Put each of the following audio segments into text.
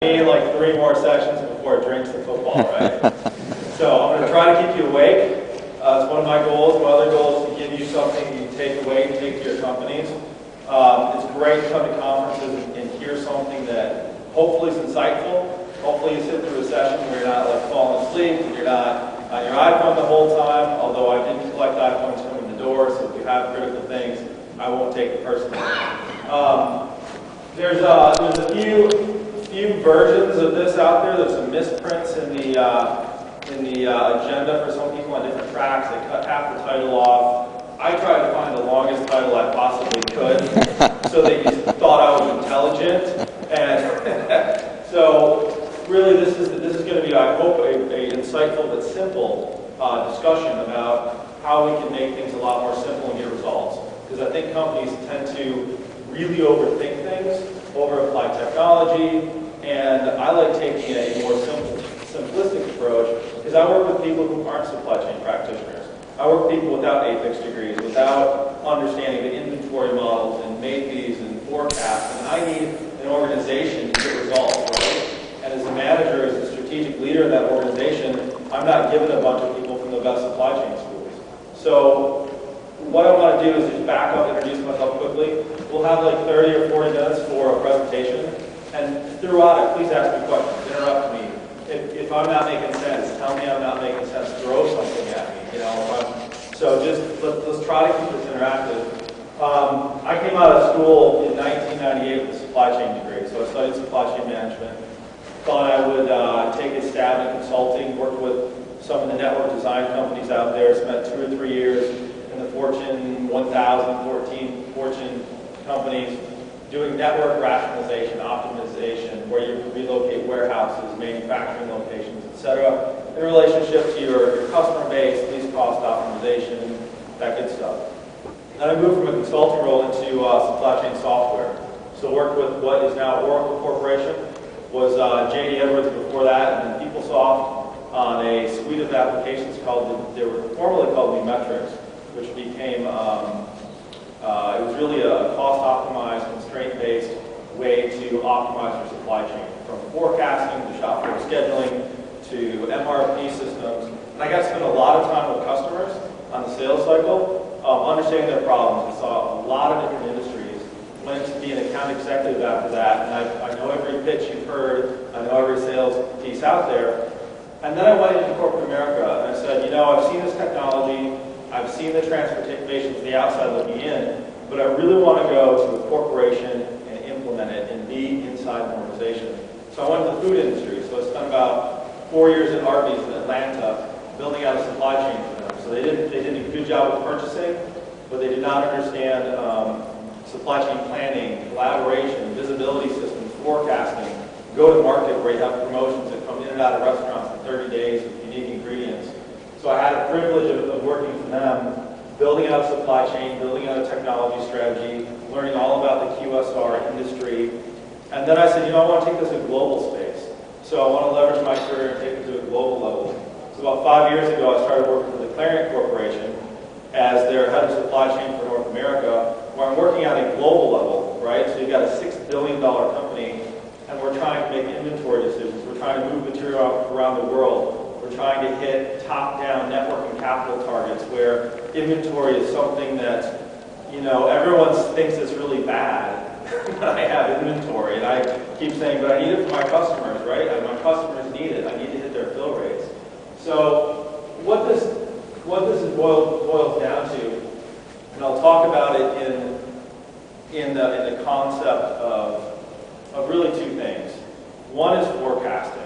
need like 3 more sessions before it drinks the football, right? So I'm going to try to keep you awake. It's one of my goals. My other goal is to give you something you can take away and take to your companies. It's great to come to conferences and hear something that hopefully is insightful. Hopefully you sit through a session where you're not like falling asleep and you're not on your iPhone the whole time, although I didn't collect iPhones coming in the door, so if you have critical things, I won't take it personally. There's a few versions of this out there. There's some misprints in the agenda for some people on different tracks. They cut half the title off. I tried to find the longest title I possibly could so that you thought I was intelligent. And so really this is going to be, I hope, a insightful but simple discussion about how we can make things a lot more simple and get results. Because I think companies tend to really overthink things, over-apply technology, and I like taking a more simplistic approach because I work with people who aren't supply chain practitioners. I work with people without APEX degrees, without understanding the inventory models and MAPEs and forecasts, and I need an organization to get results, right? And as a manager, as a strategic leader in that organization, I'm not given a bunch of people from the best supply chain schools. So what I want to do is just back up, introduce myself quickly. We'll have like 30 or 40 minutes for a presentation, and throughout it, please ask me questions, interrupt me. If I'm not making sense, tell me I'm not making sense, throw something at me, you know. So just let's try to keep this interactive. I came out of school in 1998 with a supply chain degree, so I studied supply chain management. Thought I would take a stab at consulting, worked with some of the network design companies out there, spent 2 or 3 years in the Fortune 1000, Fortune companies, doing network rationalization, optimization, where you relocate warehouses, manufacturing locations, etc., in relationship to your customer base, least cost optimization, that good stuff. Then I moved from a consulting role into supply chain software. So worked with what is now Oracle Corporation, was J.D. Edwards before that, and then PeopleSoft on a suite of applications they were formerly called Numetrics, which became it was really a cost-optimized, constraint-based way to optimize your supply chain, from forecasting to shop floor scheduling to MRP systems. And I got to spend a lot of time with customers on the sales cycle, understanding their problems. I saw a lot of different industries. Went to be an account executive after that, and I know every pitch you've heard. I know every sales piece out there. And then I went into corporate America, and I said, you know, I've seen this technology. I've seen the transformation from the outside looking in, but I really want to go to a corporation and implement it and be inside an organization. So I went to the food industry. So I spent about 4 years at Arby's in Atlanta building out a supply chain for them. So they did a good job with purchasing, but they did not understand supply chain planning, collaboration, visibility systems, forecasting, go-to-market where you have promotions that come in and out of restaurants in 30 days with unique ingredients. So I had a privilege of working for them, building out a supply chain, building out a technology strategy, learning all about the QSR industry. And then I said, you know, I want to take this to a global space. So I want to leverage my career and take it to a global level. So about 5 years ago, I started working for the Clariant Corporation as their head of supply chain for North America, where I'm working at a global level, right? So you've got a $6 billion company, and we're trying to make inventory decisions. We're trying to move material around the world. We're trying to hit top-down network and capital targets where inventory is something that, you know, everyone thinks is really bad that I have inventory. And I keep saying, but I need it for my customers, right? And my customers need it. I need to hit their fill rates. So what this boils down to, and I'll talk about it in the concept of really 2 things. One is forecasting.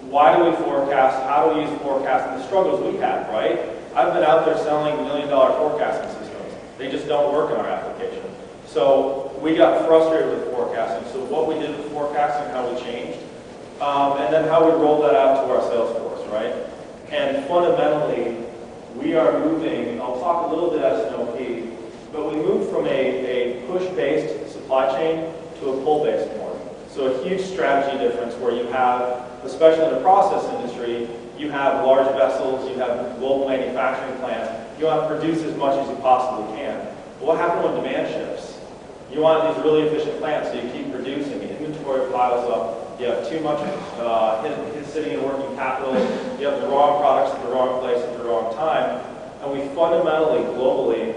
Why do we forecast? How do we use forecasting? The struggles we have, right? I've been out there selling $1 million forecasting systems. They just don't work in our application. So we got frustrated with forecasting. So what we did with forecasting, how we changed, and then how we rolled that out to our sales force, right? And fundamentally, we are moving, I'll talk a little bit S&OP, but we moved from a push-based supply chain to a pull-based one. So a huge strategy difference where you have, especially in the process industry, you have large vessels, you have global manufacturing plants, you want to produce as much as you possibly can. But what happens when demand shifts? You want these really efficient plants so you keep producing, inventory piles up, You have too much sitting in working capital. You have the wrong products at the wrong place at the wrong time. And we fundamentally, globally,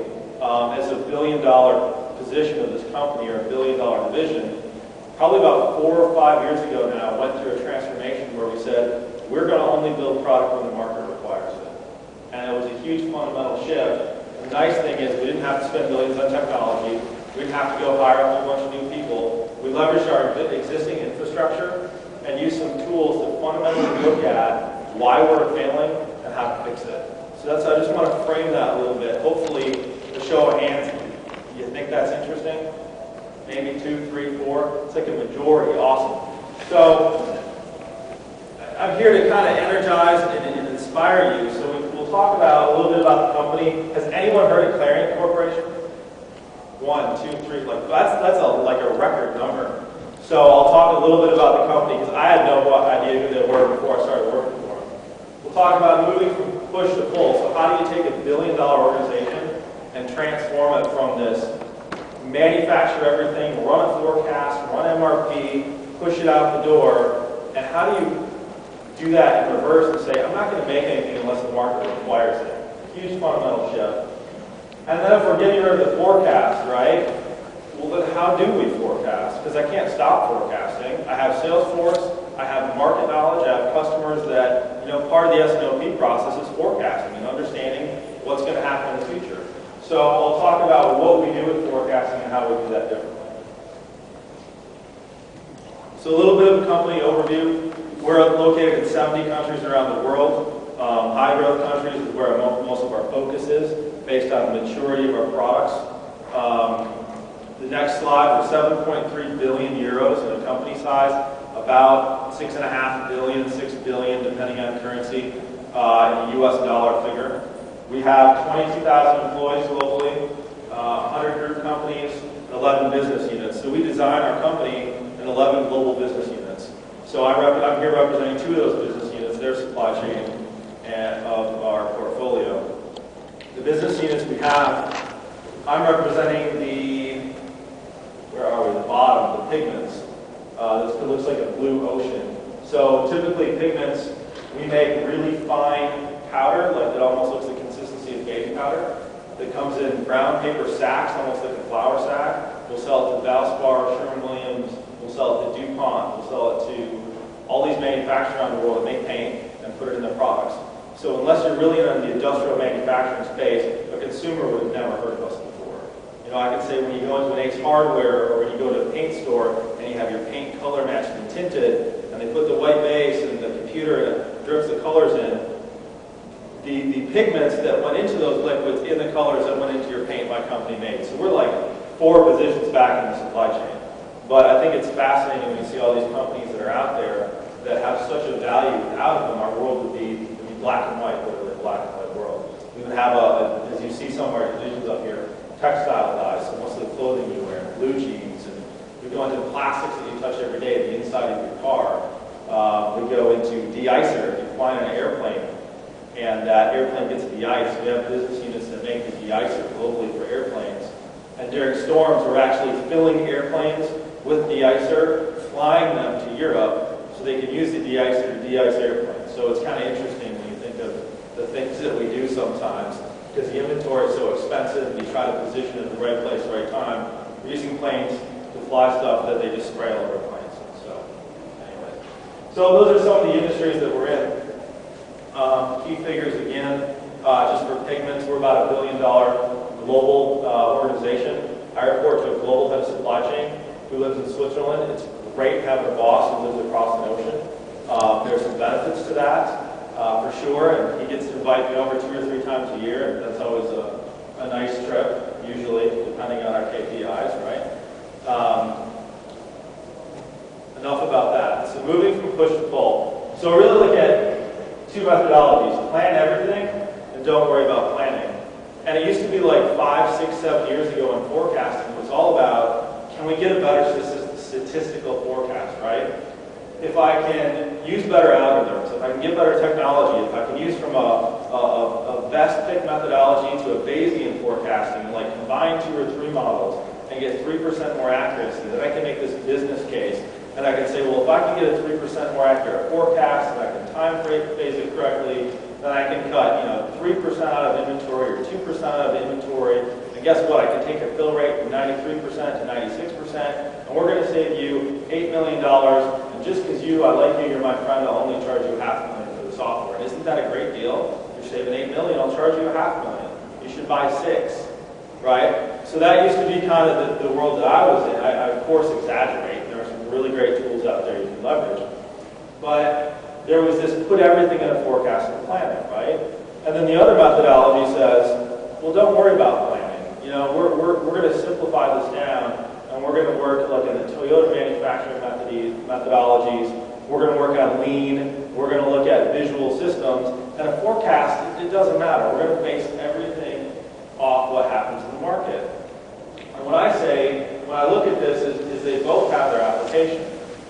as a billion-dollar position of this company or a billion-dollar division, probably about 4 or 5 years ago now, went through a transformation where we said, we're going to only build product when the market requires it. And it was a huge fundamental shift. The nice thing is we didn't have to spend millions on technology. We didn't have to go hire a whole bunch of new people. We leveraged our existing infrastructure and used some tools to fundamentally look at why we're failing and how to fix it. So I just want to frame that a little bit. Hopefully, the show of hands, you think that's interesting? Maybe 2, 3, 4. It's like a majority. Awesome. So I'm here to kind of energize and inspire you. So we'll talk about a little bit about the company. Has anyone heard of Clariant Corporation? 1, 2, 3. That's like a record number. So I'll talk a little bit about the company because I had no idea who they were before I started working for them. We'll talk about moving from push to pull. So how do you take a billion-dollar organization and transform it from this manufacture everything, run a forecast, run MRP, push it out the door, and how do you do that in reverse and say, I'm not going to make anything unless the market requires it. Huge fundamental shift. And then if we're getting rid of the forecast, right, well then how do we forecast? Because I can't stop forecasting. I have Salesforce, I have market knowledge, I have customers that, part of the S&OP process is forecasting and understanding what's going to happen in the future. So I'll talk about what we do with forecasting and how we do that differently. So a little bit of a company overview. We're located in 70 countries around the world. High growth countries is where most of our focus is, based on the maturity of our products. The next slide, we're 7.3 billion euros in a company size, about 6.5 billion, 6 billion, depending on currency, in the US dollar figure. We have 22,000 employees globally, 100 group companies, 11 business units. So we design our company in 11 global business units. So I'm here representing 2 of those business units, their supply chain, and of our portfolio. The business units we have, I'm representing the bottom, the pigments. This looks like a blue ocean. So typically pigments, we make really fine powder, like it almost looks like the consistency of baby powder, that comes in brown paper sacks, almost like a flour sack. We'll sell it to Valspar, Sherwin-Williams, we'll sell it to DuPont, we'll sell it to all these manufacturers around the world that make paint and put it in their products. So unless you're really in the industrial manufacturing space, a consumer would have never heard of us before. I can say when you go into an Ace Hardware or when you go to a paint store and you have your paint color matched and tinted, and they put the white base and the computer drips the colors in, the pigments that went into those liquids in the colors that went into your paint my company made. So we're like 4 positions back in the supply chain. But I think it's fascinating when you see all these companies that are out there that have such a value. Without them, our world would be black and white, literally a black and white world. We would have, as you see some of our divisions up here, textile dyes, so most of the clothing you wear, blue jeans, and we go into plastics that you touch every day, the inside of your car. We go into de-icer. You fly on an airplane, and that airplane gets de-iced. We have business units that make the de-icer globally for airplanes. And during storms, we're actually filling airplanes with de-icer, flying them to Europe, so they can use the de-icer to de-ice airplanes. So it's kind of interesting when you think of the things that we do sometimes, because the inventory is so expensive, and you try to position it in the right place, right time. We're using planes to fly stuff that they just spray all over planes. So, anyway. So those are some of the industries that we're in. Key figures again, just for pigments, we're about $1 billion global organization. I report to a global head of supply chain who lives in Switzerland. It's great having a boss who lives across an ocean. There's some benefits to that. For sure, and he gets to invite me over 2 or 3 times a year. That's always a nice trip, usually, depending on our KPIs, right? Enough about that. So moving from push to pull. So really look at 2 methodologies. Plan everything, and don't worry about planning. And it used to be like 5, 6, 7 years ago in forecasting, it was all about, can we get a better statistical forecast, right? If I can use better algorithms, if I can get better technology, if I can use from a best pick methodology to a Bayesian forecasting, and like combine 2 or 3 models and get 3% more accuracy, then I can make this business case and I can say, well, if I can get a 3% more accurate forecast, and I can time phase it correctly, then I can cut, 3% out of inventory or 2% out of inventory. And guess what? I can take a fill rate from 93% to 96%, and we're going to save you $8 million. And just because I like you, you're my friend, I'll only charge you $500,000 for the software. And isn't that a great deal? You're saving $8 million, I'll charge you $500,000. You should buy 6, right? So that used to be kind of the world that I was in. I of course exaggerate. There are some really great tools out there you can leverage. But there was this put everything in a forecast and plan it, right? And then the other methodology says, well, don't worry about planning. We're going to simplify this down, and we're going to work like in the Toyota manufacturing methodologies. We're going to work on lean. We're going to look at visual systems. And a forecast, it doesn't matter. We're going to base everything off what happens in the market. And when I look at this, is they both have their application.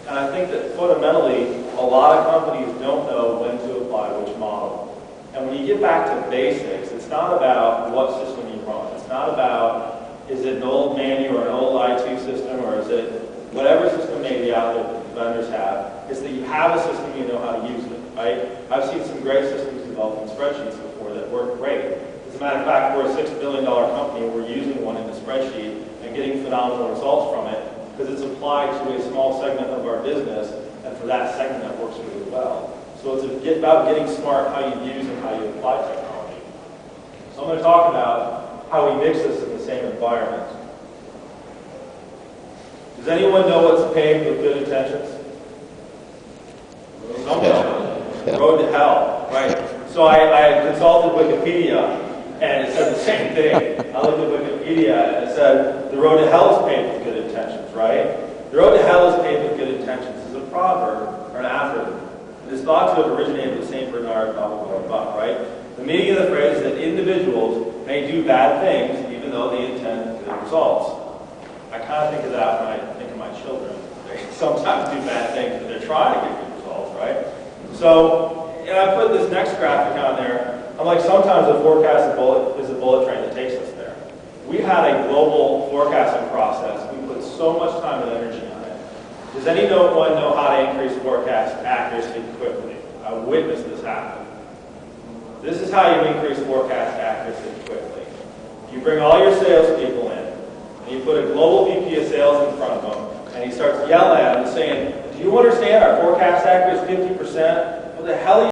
And I think that fundamentally, a lot of companies don't know when to apply which model. And when you get back to basics, it's not about what system you run. It's not about, is it an old Manu or an old IT system, or is it whatever system may be out there that the vendors have. It's that you have a system, you know how to use it, right? I've seen some great systems developed in spreadsheets before that work great. As a matter of fact, we're a $6 billion company, and we're using one in the spreadsheet and getting phenomenal results from it because it's applied to a small segment of our business, and for that segment that works really well. So it's about getting smart how you use and how you apply technology. So I'm going to talk about how we mix this in the same environment. Does anyone know what's paved with good intentions? Yeah. Road to hell, right? So I consulted Wikipedia, and it said the same thing. I looked at Wikipedia, and it said, the road to hell is paved with good intentions, right? The road to hell is paved with good intentions is a proverb or an aphorism. It is thought to have originated with St. Bernard, blah, blah, blah, blah, right? The meaning of the phrase is that individuals may do bad things even though they intend good results. I kind of think of that when I think of my children. They sometimes do bad things, but they're trying to get good results, right? So, and I put this next graphic on there. I'm like, sometimes a forecast is a bullet train that takes us there. We had a global forecasting process. We put so much time and energy on it. Does anyone know how to increase forecast accuracy quickly? I witnessed this happen. This is how you increase forecast accuracy quickly. You bring all your salespeople in, and you put a global VP of sales in front of them, and he starts yelling at them saying, do you understand our forecast accuracy is 50%? What the hell are you